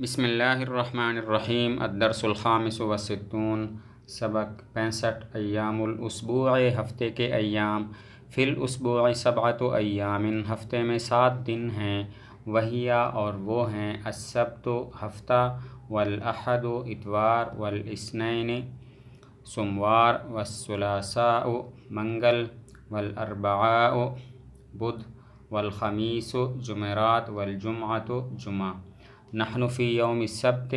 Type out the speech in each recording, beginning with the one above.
بسم اللہ الرحمن الرحیم الدرس الخامس والستون سبق 65 ایام الاسبوع ہفتے کے ایام فی الاسبوع سبعۃ ایام ہفتے میں 7 دن ہیں وہیا اور وہ ہیں السبت ہفتہ والاحد اتوار والاثنین سوموار والثلاثاء منگل والاربعاء بدھ والخمیس جمعرات والجمعۃ جمعہ نحن فی یوم السبت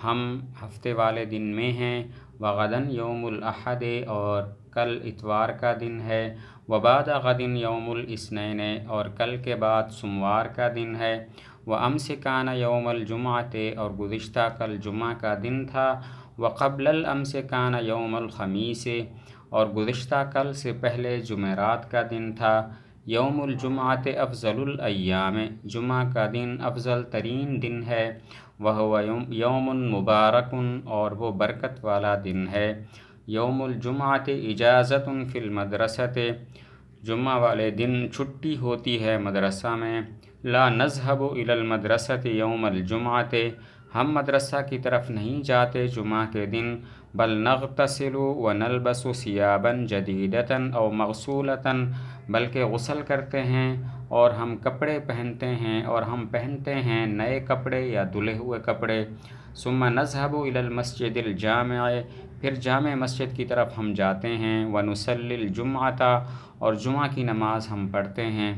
ہم ہفتے والے دن میں ہیں وغدن یوم الاحد اور کل اتوار کا دن ہے وبعد غدن یوم الاثنین اور کل کے بعد سوموار کا دن ہے وامس کان یوم الجمعۃ اور گزشتہ کل جمعہ کا دن تھا وقبل الامس کان یوم الخمیس اور گزشتہ کل سے پہلے جمعرات کا دن تھا یوم الجمعۃ افضل الایام جمعہ کا دن افضل ترین دن ہے وہ یوم مبارک اور وہ برکت والا دن ہے یوم الجمعۃ اجازت فی المدرسۃ جمعہ والے دن چھٹی ہوتی ہے مدرسہ میں لا نذهب الی المدرسۃ یوم الجمعۃ ہم مدرسہ کی طرف نہیں جاتے جمعہ کے دن بل نغتسل ونلبس ثیابا جدیدۃ او مغسولۃ بلکہ غسل کرتے ہیں اور ہم کپڑے پہنتے ہیں اور ہم پہنتے ہیں نئے کپڑے یا دھلے ہوئے کپڑے ثم نذهب الی المسجد الجامع پھر جامع مسجد کی طرف ہم جاتے ہیں ونصلی الجمعۃ اور جمعہ کی نماز ہم پڑھتے ہیں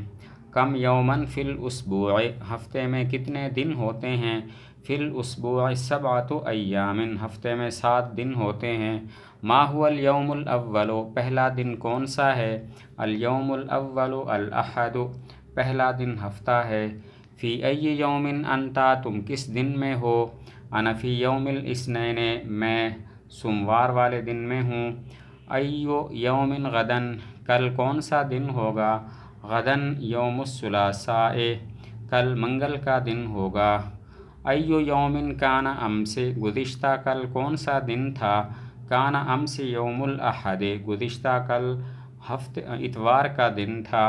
کم یومن فی الاسبوع ہفتے میں کتنے دن ہوتے ہیں فی الاسبوع سبعۃ ایام ہفتے میں 7 دن ہوتے ہیں ما هو الیوم الاول پہلا دن کون سا ہے الیوم الاول الاحد پہلا دن ہفتہ ہے فی ای یوم انت تم کس دن میں ہو انا فی یوم الاثنین میں سوموار والے دن میں ہوں ایو یوم غدن کل کون سا دن ہوگا غدن یوم الثلاثاء کل منگل کا دن ہوگا ایو یوم کان امس گزشتہ کل کون سا دن تھا کان امس یوم الاحد گزشتہ کل اتوار کا دن تھا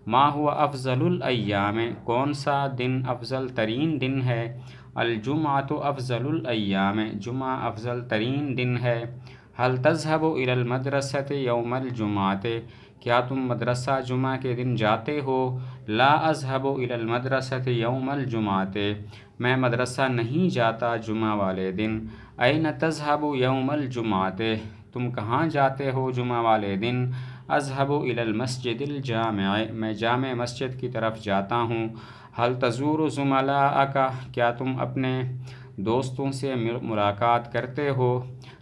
ما هو افضل الایام کون سا دن افضل ترین دن ہے الجمعۃ افضل الایام جمعہ افضل ترین دن ہے هل تذهب الی المدرسۃ یوم الجمعۃ کیا تم مدرسہ جمعہ کے دن جاتے ہو لا اذهب الی المدرسۃ یوم الجمعۃ میں مدرسہ نہیں جاتا جمعہ والے دن این تذهب یوم الجمعۃ تم کہاں جاتے ہو جمعہ والے دن اذهب الی المسجد الجامع میں جامع مسجد کی طرف جاتا ہوں هل تزور زملاءک کیا تم اپنے دوستوں سے ملاقات کرتے ہو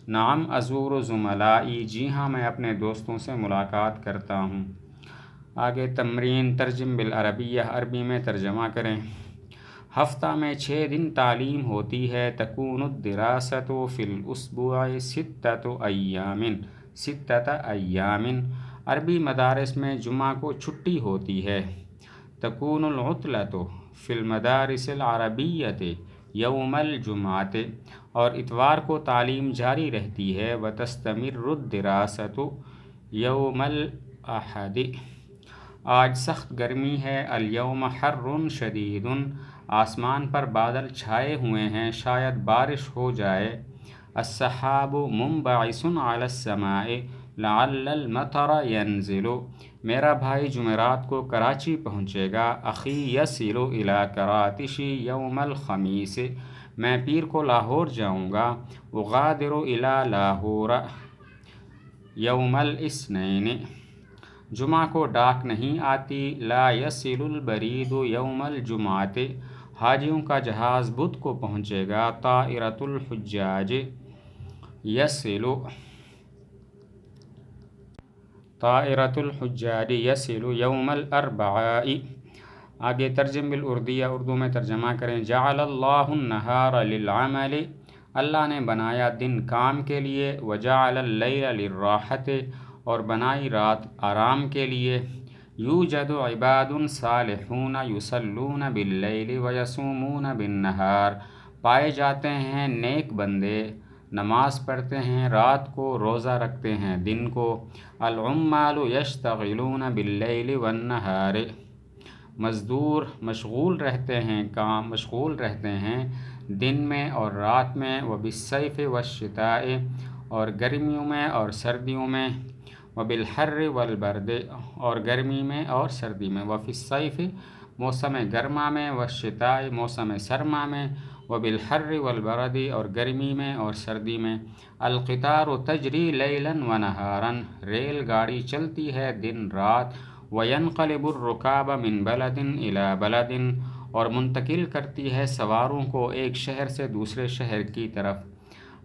نعم ازور زملائی جی ہاں میں اپنے دوستوں سے ملاقات کرتا ہوں آگے تمرین ترجم بالعربیہ عربی میں ترجمہ کریں ہفتہ میں 6 دن تعلیم ہوتی ہے تکون الدراست فی الاسبوع 6 ایام 6 ایام عربی مدارس میں جمعہ کو چھٹی ہوتی ہے تکون العطلۃ فی المدارس العربیۃ یوم الجمعۃ اور اتوار کو تعلیم جاری رہتی ہے وتستمر الدراست یوم الاحد آج سخت گرمی ہے الیوم حر شدید آسمان پر بادل چھائے ہوئے ہیں شاید بارش ہو جائے السحاب منبعث علی السماء لعل المطر ینزل میرا بھائی جمعرات کو کراچی پہنچے گا اخی یصل الی کراتش یوم الخمیس میں پیر کو لاہور جاؤں گا اغادر الی لاہور یوم الاثنین جمعہ کو ڈاک نہیں آتی لا یصل البرید یوم الجمعۃ حاجیوں کا جہاز بدھ کو پہنچے گا طائرۃ الحجاج یصل طائرۃ الحجاج یصل یوم الاربعاء آگے ترجم بالاردیہ اردو میں ترجمہ کریں جعل اللہ النہار للعمل اللہ نے بنایا دن کام کے لیے وجعل اللیل للراحت اور بنائی رات آرام کے لیے یوجد عباد صالحون یصلون باللیل ویصومون بالنہار پائے جاتے ہیں نیک بندے نماز پڑھتے ہیں رات کو روزہ رکھتے ہیں دن کو العمال یشتغلون باللیل والنہار مزدور مشغول رہتے ہیں دن میں اور رات میں، وبالصیف والشتاء اور گرمیوں میں اور سردیوں میں، وبالحر والبرد اور گرمی میں اور سردی میں، وفی الصیف موسم گرما میں، والشتاء موسم سرما میں، وبالحر والبرد اور گرمی میں اور سردی میں۔ القطار تجری لیلا ونہارا، ریل گاڑی چلتی ہے دن رات۔ وینقلب الرکاب من بلد الی بلد، اور منتقل کرتی ہے سواروں کو ایک شہر سے دوسرے شہر کی طرف۔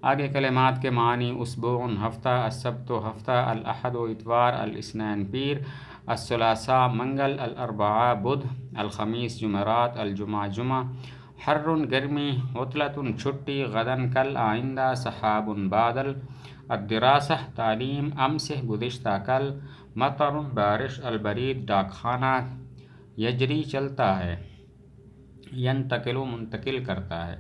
آگے کلمات کے معنی: اسبوع ہفتہ، السبت ہفتہ، الاحد اتوار، الاثنین پیر، الثلاثاء منگل، الاربعاء بدھ، الخمیس جمعرات، الجمعہ جمعہ۔ حر گرمی، عطلۃ چھٹی، غداً کل، آئندہ، سحاب بادل، الدراسہ تعلیم، امس گزشتہ کل، مطر بارش، البرید ڈاک خانہ، یجری چلتا ہے، ینتقل منتقل کرتا ہے۔